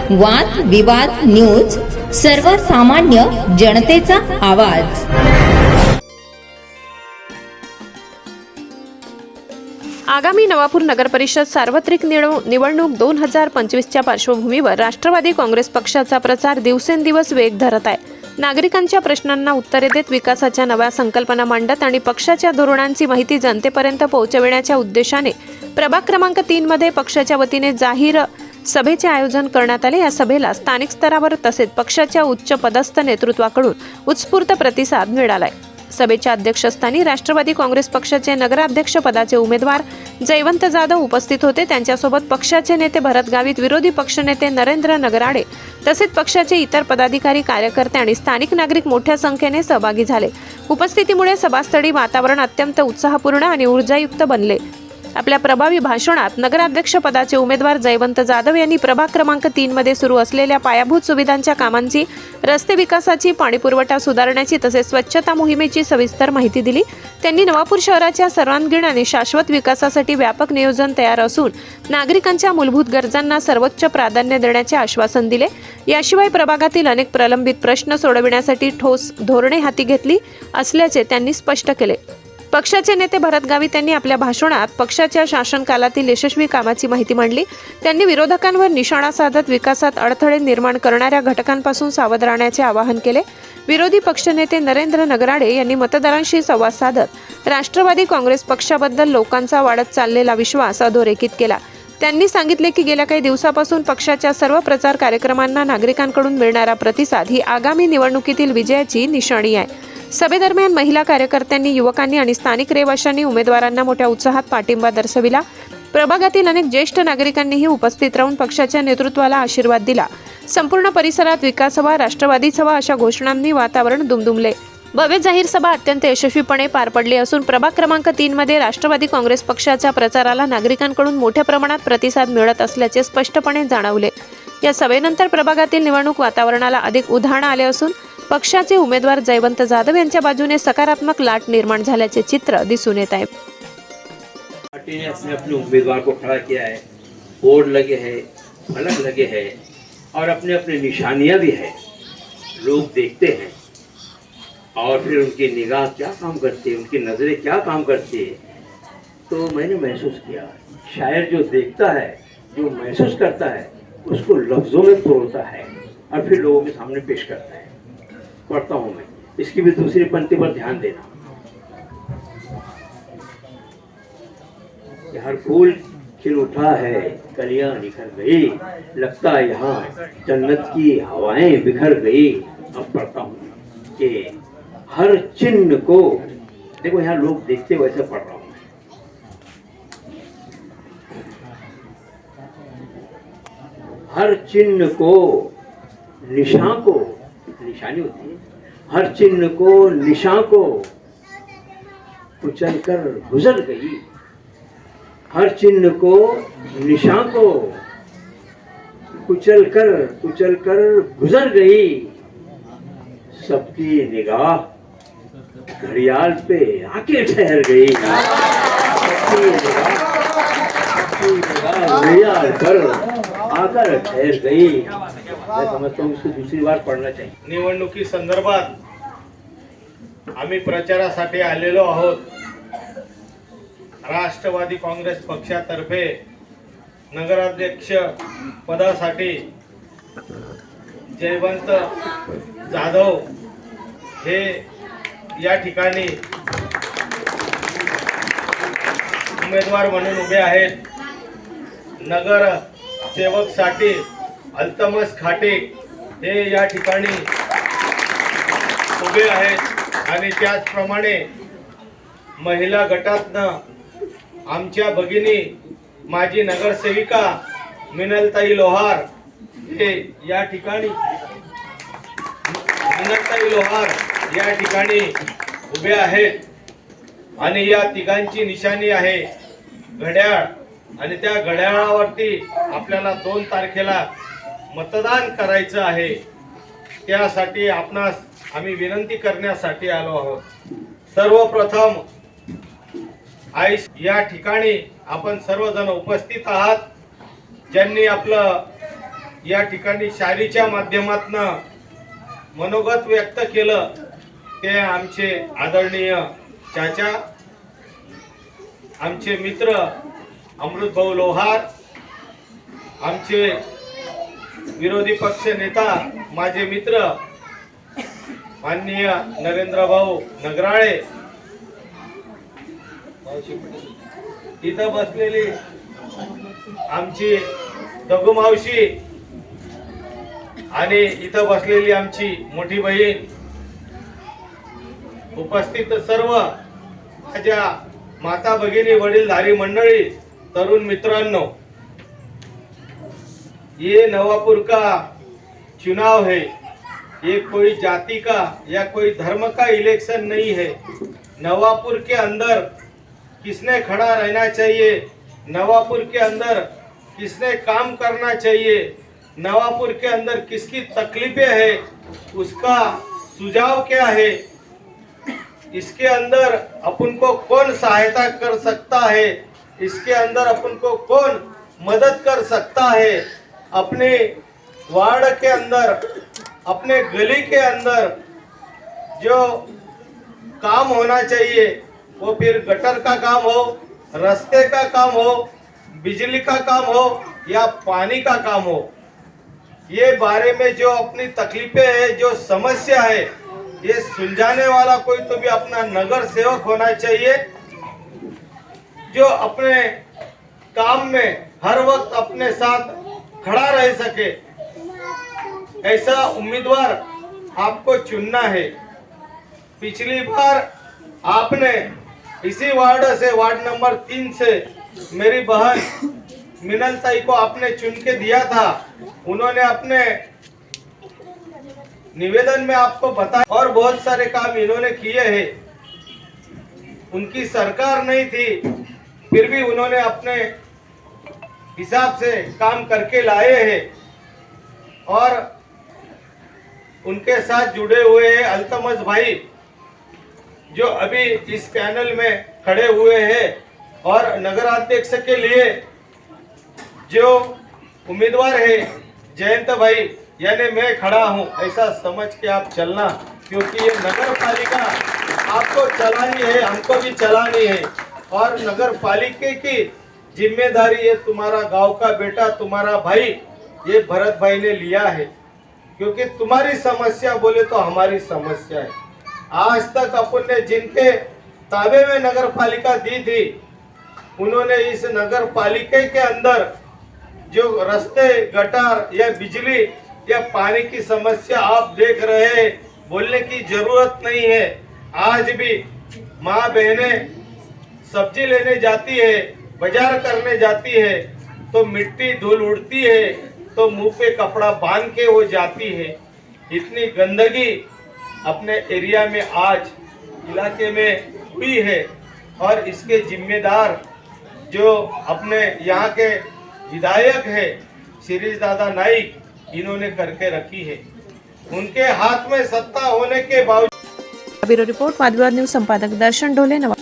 वाद विवाद न्यूज, सर्वसामान्य जनतेचा आवाज। आगामी नवापूर नगरपरिषद सार्वत्रिक निवडणूक 2025च्या पार्श्वभूमीवर राष्ट्रवादी काँग्रेस पक्षाचा प्रचार दिवसेंदिवस वेग धरत आहे। नागरिकांच्या प्रश्नांना उत्तरे देत, विकासाच्या नव्या संकल्पना मांडत आणि पक्षाच्या धोरणांची माहिती जनतेपर्यंत पोहोचविण्याच्या उद्देशाने प्रभाग क्रमांक 3 मध्ये पक्षाच्या वतीने जाहीर सभेचे आयोजन करण्यात आले। या सभेला स्थानिक स्तरावर तसेच पक्षाच्या उच्च पदस्थ नेतृत्वाकडून उत्स्फूर्त प्रतिसाद मिळाला आहे। सभेच्या अध्यक्षस्थानी राष्ट्रवादी काँग्रेस पक्षाचे नगराध्यक्ष पदाचे उमेदवार जयवंत जाधव उपस्थित होते। त्यांच्यासोबत पक्षाचे नेते भरत गावित, विरोधी पक्षनेते नरेंद्र नगराडे तसेच पक्षाचे इतर पदाधिकारी, कार्यकर्ते आणि स्थानिक नागरिक मोठ्या संख्येने सहभागी झाले। उपस्थितीमुळे सभास्थळी वातावरण अत्यंत उत्साहपूर्ण आणि ऊर्जायुक्त बनले। आपल्या प्रभावी भाषणात नगराध्यक्ष पदाचे उमेदवार जयवंत जाधव यांनी प्रभाग क्रमांक 3 मध्ये सुरू असलेल्या पायाभूत सुविधांच्या कामांची, रस्ते विकासाची, पाणीपुरवठा सुधारण्याची तसेच स्वच्छता मोहिमेची सविस्तर माहिती दिली। त्यांनी नवापूर शहराच्या सर्वांगीण आणि शाश्वत विकासासाठी व्यापक नियोजन तयार असून नागरिकांच्या मूलभूत गरजांना सर्वोच्च प्राधान्य देण्याचे आश्वासन दिले। याशिवाय प्रभागातील अनेक प्रलंबित प्रश्न सोडविण्यासाठी ठोस धोरणे हाती घेतली असल्याचे त्यांनी स्पष्ट केले। पक्षाचे नेते भरत गावित यांनी आपल्या भाषणात पक्षाच्या शासनकालातील यशस्वी कामाची माहिती मांडली। त्यांनी विरोधकांवर निशाणा साधत विकासात अडथळे निर्माण करणाऱ्या घटकांपासून सावध राहण्याचे आवाहन केले। विरोधी पक्षनेते नरेंद्र नगराडे यांनी मतदारांशी संवाद साधत राष्ट्रवादी काँग्रेस पक्षाबद्दल लोकांचा वाढत चाललेला विश्वास अधोरेखित केला। त्यांनी सांगितले की गेल्या काही दिवसापासून पक्षाच्या सर्व प्रचार कार्यक्रमांना नागरिकांकडून मिळणारा प्रतिसाद ही आगामी निवडणुकीतील विजयाची निशाणी आहे। सभेदरम्यान महिला कार्यकर्त्यांनी, युवकांनी आणि स्थानिक रहिवाशांनी उमेदवारांना मोठ्या उत्साहात पाठिंबा दर्शविला। प्रभागातील अनेक ज्येष्ठ नागरिकांनीही उपस्थित राहून पक्षाच्या नेतृत्वाला आशीर्वाद दिला। संपूर्ण परिसरात विकास हवा, राष्ट्रवादीच हवा अशा घोषणांनी वातावरण दुमदुमले। भव्य जाहीर सभा अत्यंत यशस्वीपणे पार पडली असून प्रभाग क्रमांक 3 मध्ये राष्ट्रवादी काँग्रेस पक्षाच्या प्रचाराला नागरिकांकडून मोठ्या प्रमाणात प्रतिसाद मिळत असल्याचे स्पष्टपणे जाणवले। या सभेनंतर प्रभागातील निवडणूक वातावरणाला अधिक उधाण आले असून पक्षाचे उमेदवार जयवंत जाधव यांच्या बाजूने सकारात्मक लाट निर्माण झाल्याचे चित्र दिसून येत आहे। पार्टी ने अपने उम्मीदवार को खड़ा किया है, बोर्ड लगे हैं, फलक लगे हैं और अपने अपने निशानियां भी है। लोग देखते हैं और फिर उनकी निगाह क्या काम करती है, उनकी नजरें क्या काम करती है। तो मैंने महसूस किया, शायर जो देखता है, जो महसूस करता है, उसको लफ्जों में तोड़ता है और फिर लोगों के सामने पेश करता है। पढ़ता हूँ मैं, इसकी भी दूसरी पंक्ति पर ध्यान देना। हर फूल खिल उठा है, कलियां निखर गई, लगता यहाँ जन्नत की हवाएं बिखर गई। अब पढ़ता हूँ कि हर चिन्ह को, देखो यहाँ लोग देखते वैसे पढ़ रहा हूँ, हर चिन्ह को, निशान को, निशानी होती है, हर चिन्ह को, निशान को कुचल कर गुजर गई। हर चिन्ह को, निशान को कुचल कर गुजर गई। सबकी निगाह घड़ियाल पे आके ठहर गई। सबकी निगाह घड़ियाल पर आकर ठहर गई। मैं समझता हूँ इसको दूसरी बार पढ़ना चाहिए। निवडणुकी संदर्भात आम्ही प्रचारासाठी आलेलो आहोत। राष्ट्रवादी काँग्रेस पक्षातर्फे नगराध्यक्ष पदासाठी जयवंत जाधव हे या ठिकाणी उमेदवार म्हणून उभे आहेत। नगर सेवकसाठी अल्तमस खाटे हे या ठिकाणी उभे आहेत आणि त्याचप्रमाणे महिला गटातनं आमच्या भगिनी माजी नगरसेविका मिनलताई लोहार हे या ठिकाणी या ठिकाणी उभे आहेत आणि या तिघांची निशाणी आहे घड्याळ आणि त्या घड्याळावरती आपल्याला 2 तारखेला मतदान करायचं आहे। त्यासाठी आपणास आम्ही विनंती करण्यासाठी आलो आहोत। सर्वप्रथम या ठिकाणी आपण सर्वजण उपस्थित आहात, ज्यांनी आपलं या ठिकाणी शायरीच्या माध्यमातून मनोगत व्यक्त केलं ते आमचे आदरणीय चाचा, आमचे मित्र अमृत भाऊ लोहार, आमचे विरोधी पक्ष नेता माझे मित्र माननीय नरेंद्र भाऊ नगराळे, इथं बसलेली आमची दगू मावशी आणि इथं बसलेली आमची मोठी बहीण, उपस्थित सर्व माझ्या माता भगिनी, वडीलधारी मंडळी, तरुण मित्रांनो, ये नवापुर का चुनाव है, ये कोई जाति का या कोई धर्म का इलेक्शन नहीं है। नवापुर के अंदर किसने खड़ा रहना चाहिए, नवापुर के अंदर किसने काम करना चाहिए, नवापुर के अंदर किसकी तकलीफें है, उसका सुझाव क्या है, इसके अंदर अपन को कौन सहायता कर सकता है, इसके अंदर अपन को कौन मदद कर सकता है, अपने वार्ड के अंदर, अपने गली के अंदर जो काम होना चाहिए, वो फिर गटर का काम हो, रास्ते का काम हो, बिजली का काम हो या पानी का काम हो, ये बारे में जो अपनी तकलीफें है, जो समस्या है, ये सुलझाने वाला कोई तो भी अपना नगर सेवक होना चाहिए, जो अपने काम में हर वक्त अपने साथ खड़ा रह सके। ऐसा उम्मीदवार आपको चुनना है। पिछली बार आपने इसी वार्ड से, वार्ड नंबर 3 से मेरी बहन मिनल ताई को आपने चुन के दिया था। उन्होंने अपने निवेदन में आपको बताया और बहुत सारे काम इन्होंने किए हैं। उनकी सरकार नहीं थी, फिर भी उन्होंने अपने हिसाब से काम करके लाए हैं। और उनके साथ जुड़े हुए हैं अल्तमज भाई, जो अभी इस पैनल में खड़े हुए हैं, और नगराध्यक्ष के लिए जो उम्मीदवार है जयंत भाई, यानी मैं खड़ा हूं, ऐसा समझ के आप चलना, क्योंकि ये नगर पालिका आपको चलानी है, हमको भी चलानी है। और नगर पालिका की जिम्मेदारी ये तुम्हारा गांव का बेटा, तुम्हारा भाई, ये भरत भाई ने लिया है, क्योंकि तुम्हारी समस्या बोले तो हमारी समस्या है। आज तक अपन ने जिनके ताबे में नगर पालिका दी थी, उन्होंने इस नगर पालिका के अंदर जो रास्ते, गटर या बिजली या पानी की समस्या आप देख रहे हैं, बोलने की जरूरत नहीं है। आज भी माँ बहनें सब्जी लेने जाती है, बाजार करने जाती है, तो मिट्टी धूल उड़ती है, तो मुंह पे कपड़ा बांध के वो जाती है। इतनी गंदगी अपने एरिया में आज इलाके में हुई है, और इसके जिम्मेदार जो अपने यहाँ के विधायक है शिरीष दादा नाइक, इन्होंने करके रखी है। उनके हाथ में सत्ता होने के बावजूद। ब्यूरो रिपोर्ट, वादविवाद न्यूज, संपादक दर्शन ढोले, नवा।